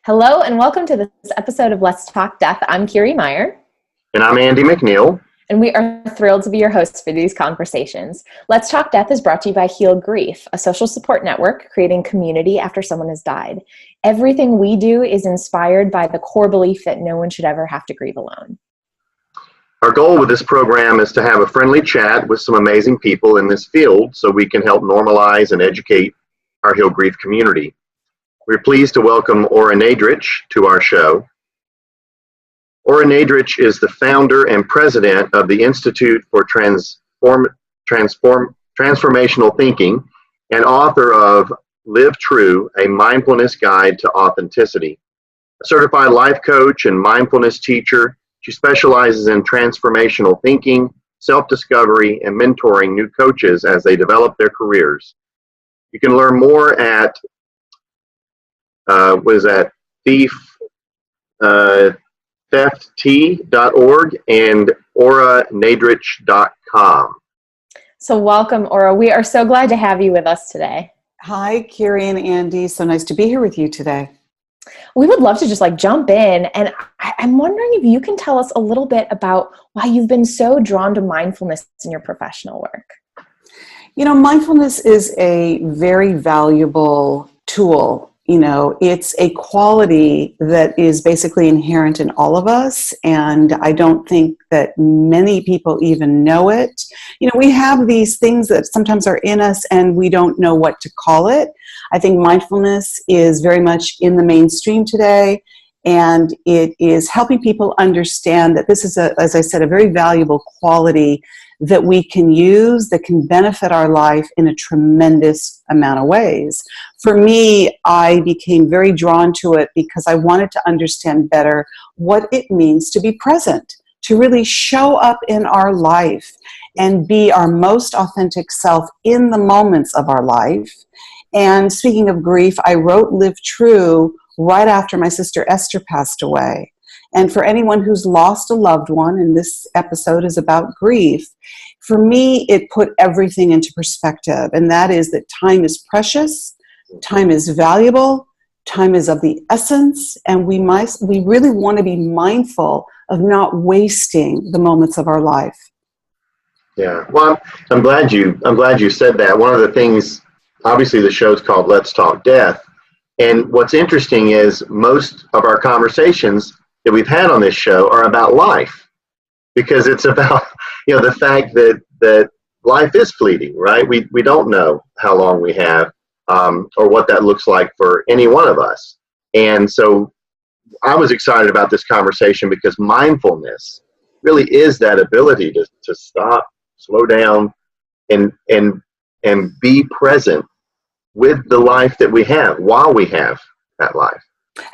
Hello and welcome to this episode of Let's Talk Death. I'm Kiri Meyer. And I'm Andy McNeil. And we are thrilled to be your hosts for these conversations. Let's Talk Death is brought to you by Heal Grief, a social support network creating community after someone has died. Everything we do is inspired by the core belief that no one should ever have to grieve alone. Our goal with this program is to have a friendly chat with some amazing people in this field so we can help normalize and educate our Heal Grief community. We're pleased to welcome Ora Nadrich to our show. Ora Nadrich is the founder and president of the Institute for Transformational Thinking and author of Live True, a Mindfulness Guide to Authenticity. A certified life coach and mindfulness teacher, she specializes in transformational thinking, self-discovery, and mentoring new coaches as they develop their careers. You can learn more at IFTT.org and oranadrich.com. So welcome, Ora. We are so glad to have you with us today. Hi, Kiri and Andy. So nice to be here with you today. We would love to just jump in. And I'm wondering if you can tell us a little bit about why you've been so drawn to mindfulness in your professional work. You know, mindfulness is a very valuable tool. You know, it's a quality that is basically inherent in all of us, and I don't think that many people even know it. You know, we have these things that sometimes are in us and we don't know what to call it. I think mindfulness is very much in the mainstream today, and it is helping people understand that this is, as I said, a very valuable quality that we can use that can benefit our life in a tremendous amount of ways. For me, I became very drawn to it because I wanted to understand better what it means to be present, to really show up in our life and be our most authentic self in the moments of our life. And speaking of grief, I wrote Live True right after my sister Esther passed away. And for anyone who's lost a loved one, and this episode is about grief, for me, it put everything into perspective. And that is that time is precious, time is valuable, time is of the essence, and we really want to be mindful of not wasting the moments of our life. Yeah, well, I'm glad you said that. One of the things, obviously the show's called Let's Talk Death. And what's interesting is most of our conversations that we've had on this show are about life, because it's about, the fact that life is fleeting, right? We don't know how long we have or what that looks like for any one of us. And so I was excited about this conversation because mindfulness really is that ability to stop, slow down, and be present with the life that we have while we have that life.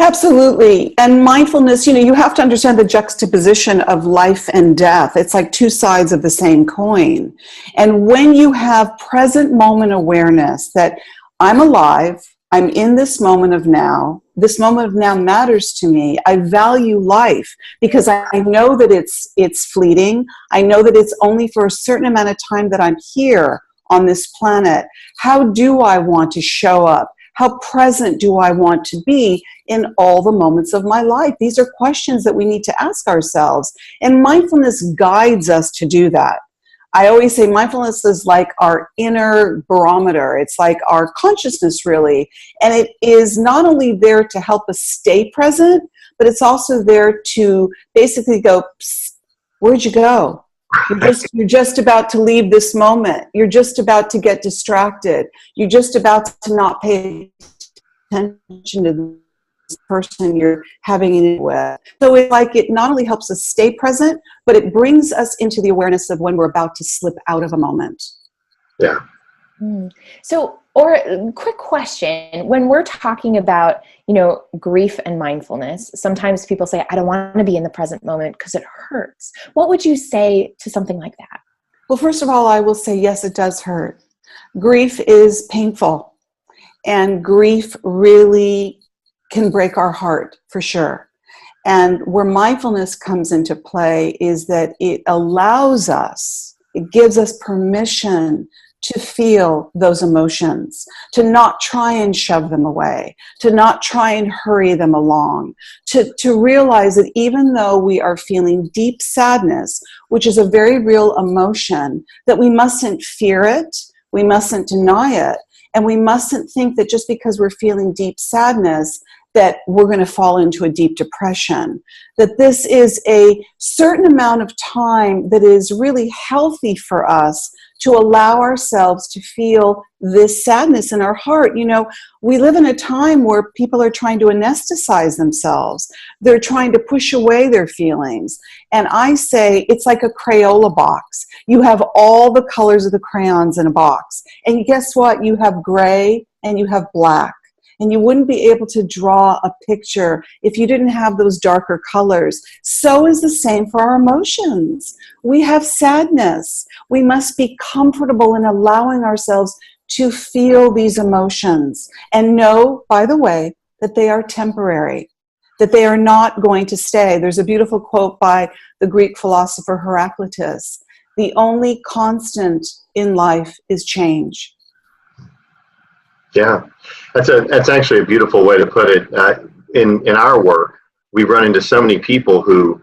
Absolutely. And mindfulness, you have to understand the juxtaposition of life and death. It's like two sides of the same coin. And when you have present moment awareness that I'm alive, I'm in this moment of now matters to me. I value life because I know that it's fleeting. I know that it's only for a certain amount of time that I'm here on this planet. How do I want to show up? How present do I want to be in all the moments of my life? These are questions that we need to ask ourselves. And mindfulness guides us to do that. I always say mindfulness is like our inner barometer. It's like our consciousness, really. And it is not only there to help us stay present, but it's also there to basically go, psst, where'd you go? You're just about to leave this moment. You're just about to get distracted. You're just about to not pay attention to this person you're having it with. So it's like it not only helps us stay present, but it brings us into the awareness of when we're about to slip out of a moment. Yeah. So, or quick question, when we're talking about, grief and mindfulness, sometimes people say, I don't want to be in the present moment because it hurts. What would you say to something like that? Well, first of all, I will say, yes, it does hurt. Grief is painful, and grief really can break our heart for sure. And where mindfulness comes into play is that it allows us, it gives us permission to feel those emotions, to not try and shove them away, to not try and hurry them along, to realize that even though we are feeling deep sadness, which is a very real emotion, that we mustn't fear it, we mustn't deny it, and we mustn't think that just because we're feeling deep sadness that we're going to fall into a deep depression. That this is a certain amount of time that is really healthy for us to allow ourselves to feel this sadness in our heart. You know, we live in a time where people are trying to anesthetize themselves. They're trying to push away their feelings. And I say it's like a Crayola box. You have all the colors of the crayons in a box. And guess what? You have gray and you have black. And you wouldn't be able to draw a picture if you didn't have those darker colors. So is the same for our emotions. We have sadness. We must be comfortable in allowing ourselves to feel these emotions and know, by the way, that they are temporary, that they are not going to stay. There's a beautiful quote by the Greek philosopher Heraclitus. The only constant in life is change. Yeah, that's actually a beautiful way to put it. In our work, we run into so many people who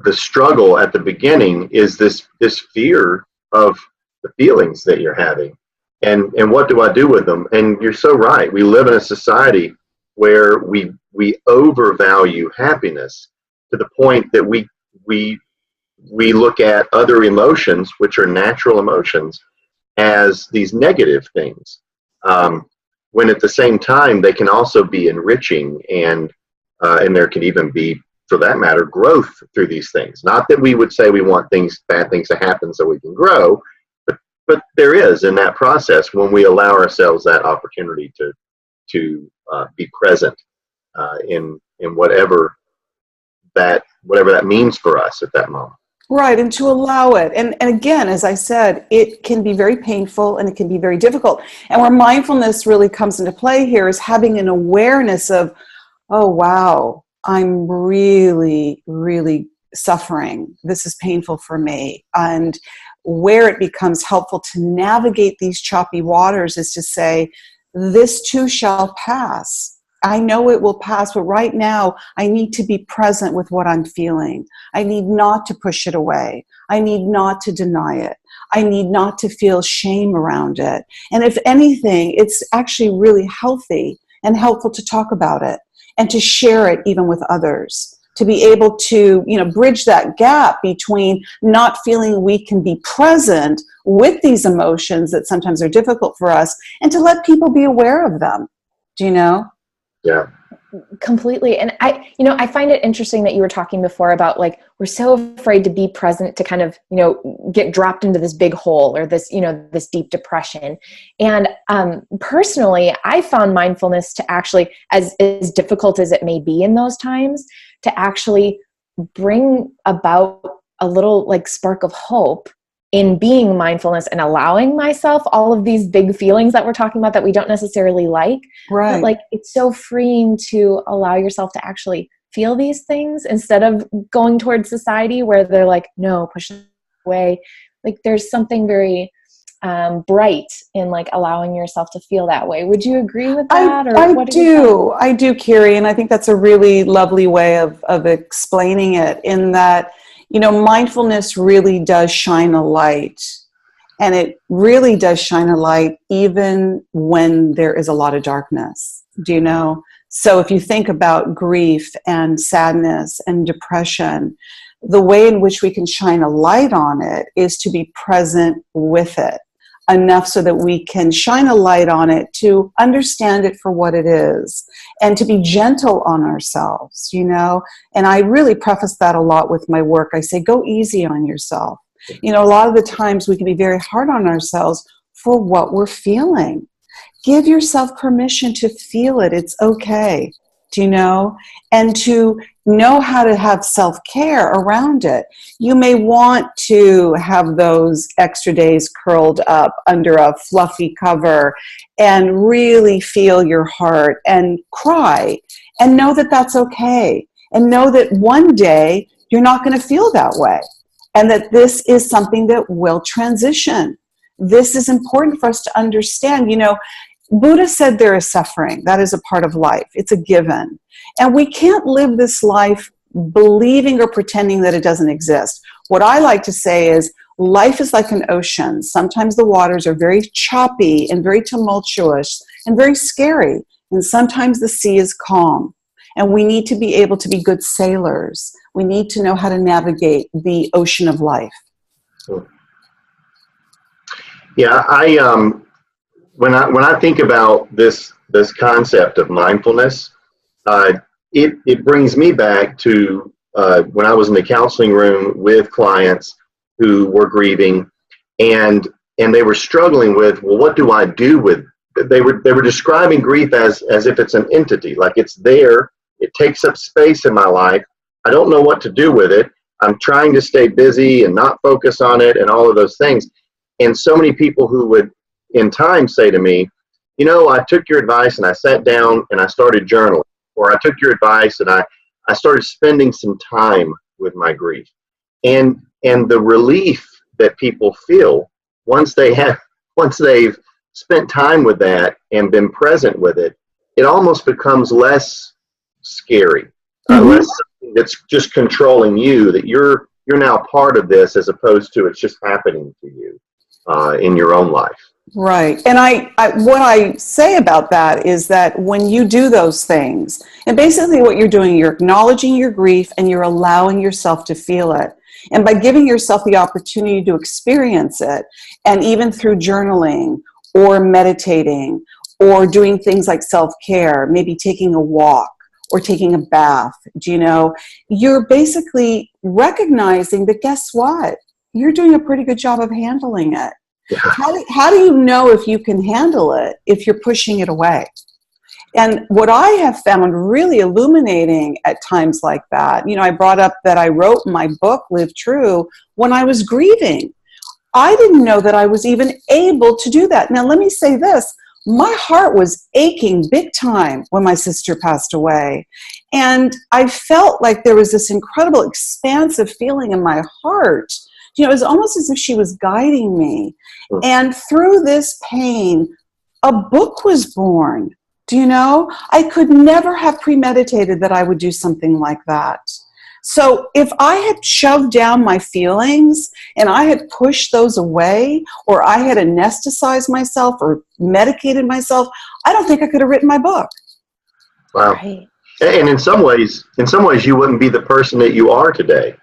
the struggle at the beginning is this fear of the feelings that you're having, and what do I do with them? And you're so right. We live in a society where we overvalue happiness to the point that we look at other emotions, which are natural emotions, as these negative things. When at the same time they can also be enriching, and there can even be, for that matter, growth through these things. Not that we would say we want bad things to happen so we can grow, but there is in that process when we allow ourselves that opportunity to be present in whatever that means for us at that moment. Right, and to allow it. And again, as I said, it can be very painful and it can be very difficult. And where mindfulness really comes into play here is having an awareness of, oh, wow, I'm really, really suffering. This is painful for me. And where it becomes helpful to navigate these choppy waters is to say, this too shall pass. I know it will pass, but right now I need to be present with what I'm feeling. I need not to push it away. I need not to deny it. I need not to feel shame around it. And if anything, it's actually really healthy and helpful to talk about it and to share it even with others, to be able to, bridge that gap between not feeling we can be present with these emotions that sometimes are difficult for us and to let people be aware of them. Do you know? Yeah. Completely. And I find it interesting that you were talking before about like, we're so afraid to be present to kind of, get dropped into this big hole or this, this deep depression. And personally, I found mindfulness to actually, as difficult as it may be in those times, to actually bring about a little like spark of hope in being mindfulness and allowing myself all of these big feelings that we're talking about that we don't necessarily like. Right. But like, it's so freeing to allow yourself to actually feel these things instead of going towards society where they're like, no, push it away. Like there's something very bright in like allowing yourself to feel that way. Would you agree with that? I do, Carrie. And I think that's a really lovely way of explaining it in that, mindfulness really does shine a light, and it really does shine a light even when there is a lot of darkness. Do you know? So if you think about grief and sadness and depression, the way in which we can shine a light on it is to be present with it enough so that we can shine a light on it to understand it for what it is and to be gentle on ourselves, And I really preface that a lot with my work. I say, go easy on yourself. A lot of the times we can be very hard on ourselves for what we're feeling. Give yourself permission to feel it. It's okay. Do you know? And to know how to have self-care around it. You may want to have those extra days curled up under a fluffy cover and really feel your heart and cry and know that that's okay. And know that one day you're not going to feel that way and that this is something that will transition. this is important for us to understand. Buddha said there is suffering. That is a part of life. It's a given. And we can't live this life believing or pretending that it doesn't exist. What I like to say is life is like an ocean. Sometimes the waters are very choppy and very tumultuous and very scary. And sometimes the sea is calm. And we need to be able to be good sailors. We need to know how to navigate the ocean of life. Yeah, when I think about this concept of mindfulness, it brings me back to when I was in the counseling room with clients who were grieving, and they were struggling with, well, what do I do with? They were describing grief as if it's an entity, like it's there, it takes up space in my life. I don't know what to do with it. I'm trying to stay busy and not focus on it, and all of those things. And so many people who would, in time, say to me, I took your advice and I sat down and I started journaling, or I took your advice and I started spending some time with my grief. And the relief that people feel once they've spent time with that and been present with it, it almost becomes less scary, less something that's just controlling you, that you're now part of this, as opposed to it's just happening to you in your own life. Right. And what I say about that is that when you do those things, and basically what you're doing, you're acknowledging your grief and you're allowing yourself to feel it. And by giving yourself the opportunity to experience it, and even through journaling or meditating or doing things like self-care, maybe taking a walk or taking a bath, you're basically recognizing that, guess what? You're doing a pretty good job of handling it. Yeah. How do you know if you can handle it if you're pushing it away? And what I have found really illuminating at times like that, I brought up that I wrote my book, Live True, when I was grieving. I didn't know that I was even able to do that. Now, let me say this. My heart was aching big time when my sister passed away. And I felt like there was this incredible expansive feeling in my heart. It was almost as if she was guiding me. And through this pain, a book was born. I could never have premeditated that I would do something like that. So if I had shoved down my feelings and I had pushed those away, or I had anesthetized myself or medicated myself, I don't think I could have written my book. Wow. Right. And in some ways, you wouldn't be the person that you are today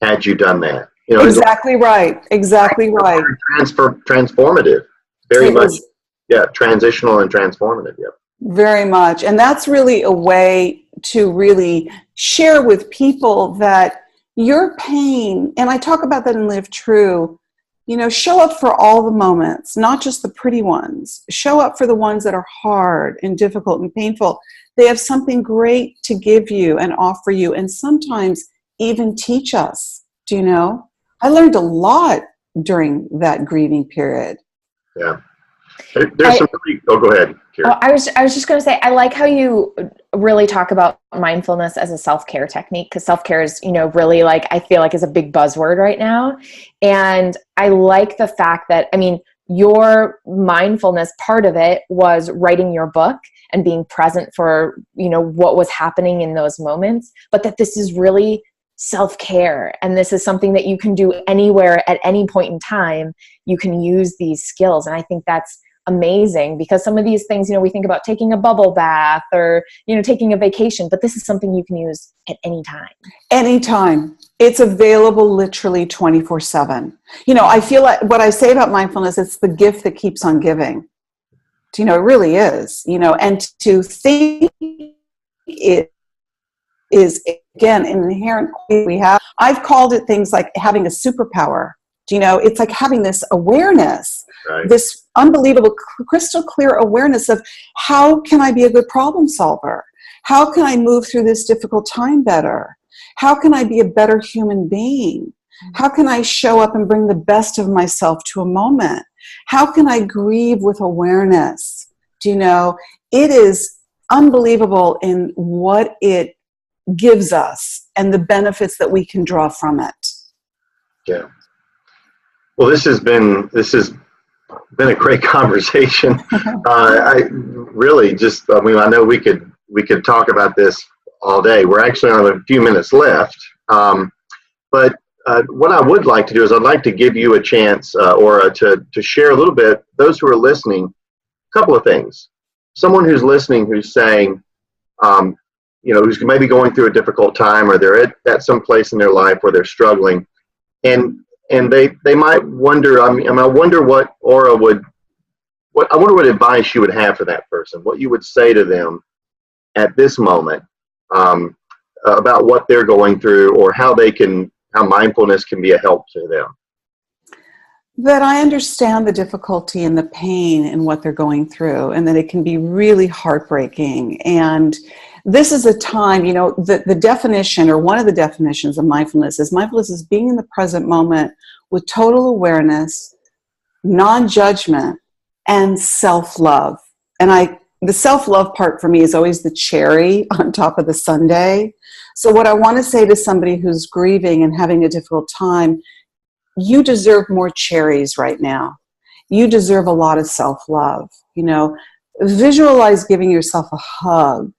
had you done that. Exactly right. Exactly right. Transformative. Very much. Yeah. Transitional and transformative. Yeah. Very much. And that's really a way to really share with people that your pain, and I talk about that in Live True, show up for all the moments, not just the pretty ones. Show up for the ones that are hard and difficult and painful. They have something great to give you and offer you, and sometimes even teach us. I learned a lot during that grieving period. Yeah. There's some really, go ahead, Kira. I was just going to say, I like how you really talk about mindfulness as a self-care technique, because self-care is, really I feel like is a big buzzword right now. And I like the fact that, your mindfulness, part of it was writing your book and being present for, what was happening in those moments, but that this is really self-care. And this is something that you can do anywhere at any point in time. You can use these skills. And I think that's amazing, because some of these things, we think about taking a bubble bath or, taking a vacation, but this is something you can use at any time. Anytime. It's available literally 24/7. I feel like what I say about mindfulness, it's the gift that keeps on giving. It really is, and to think it is, again, an inherent quality we have. I've called it things like having a superpower. It's like having this awareness, right. This unbelievable crystal clear awareness of how can I be a good problem solver? How can I move through this difficult time better? How can I be a better human being? How can I show up and bring the best of myself to a moment? How can I grieve with awareness? It is unbelievable in what it gives us and the benefits that we can draw from it. Yeah. Well, this has been a great conversation. I really just, I mean, I know we could talk about this all day. We're actually on a few minutes left. But what I would like to do is I'd like to give you a chance, Ora, to share a little bit, those who are listening, a couple of things. Someone who's listening who's saying, who's maybe going through a difficult time, or they're at some place in their life where they're struggling, and they might wonder, I wonder what Ora I wonder what advice you would have for that person, what you would say to them at this moment about what they're going through, or how mindfulness can be a help to them. That I understand the difficulty and the pain in what they're going through, and that it can be really heartbreaking. And this is a time, the definition, or one of the definitions of mindfulness is being in the present moment with total awareness, non-judgment, and self-love. And the self-love part for me is always the cherry on top of the sundae. So what I want to say to somebody who's grieving and having a difficult time, you deserve more cherries right now. You deserve a lot of self-love. Visualize giving yourself a hug.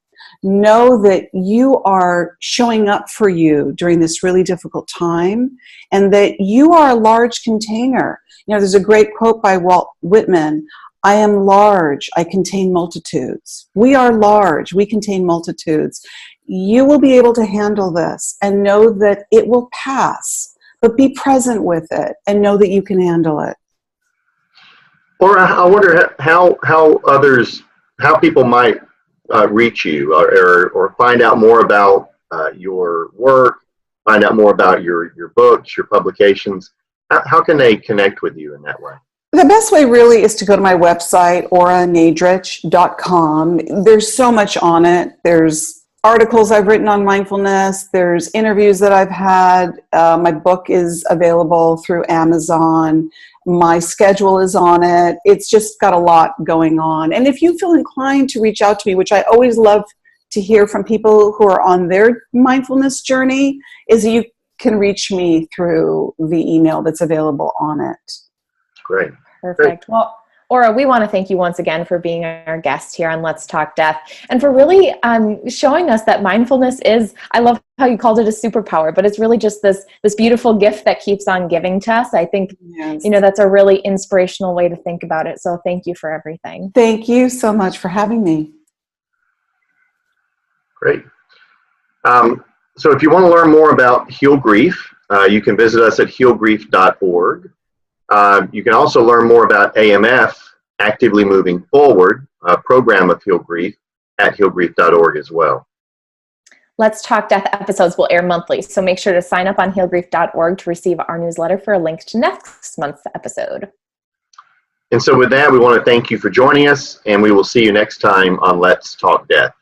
Know that you are showing up for you during this really difficult time, and that you are a large container. There's a great quote by Walt Whitman: I am large, I contain multitudes. We are large, we contain multitudes. You will be able to handle this, and know that it will pass, but be present with it and know that you can handle it. Or I wonder how people might reach you, or find out more about your work, find out more about your books, your publications. How can they connect with you in that way? The best way really is to go to my website, oranadrich.com. There's so much on it. There's articles I've written on mindfulness. There's interviews that I've had. My book is available through Amazon. My schedule is on it. It's just got a lot going on. And if you feel inclined to reach out to me, which I always love to hear from people who are on their mindfulness journey, is you can reach me through the email that's available on it. Great. Perfect. Great. Well, Ora, we want to thank you once again for being our guest here on Let's Talk Death, and for really showing us that mindfulness is, I love how you called it a superpower, but it's really just this beautiful gift that keeps on giving to us. I think, Yes. that's a really inspirational way to think about it. So thank you for everything. Thank you so much for having me. Great. So if you want to learn more about Heal Grief, you can visit us at healgrief.org. You can also learn more about AMF, Actively Moving Forward, a program of Heal Grief, at healgrief.org as well. Let's Talk Death episodes will air monthly, so make sure to sign up on healgrief.org to receive our newsletter for a link to next month's episode. And so with that, we want to thank you for joining us, and we will see you next time on Let's Talk Death.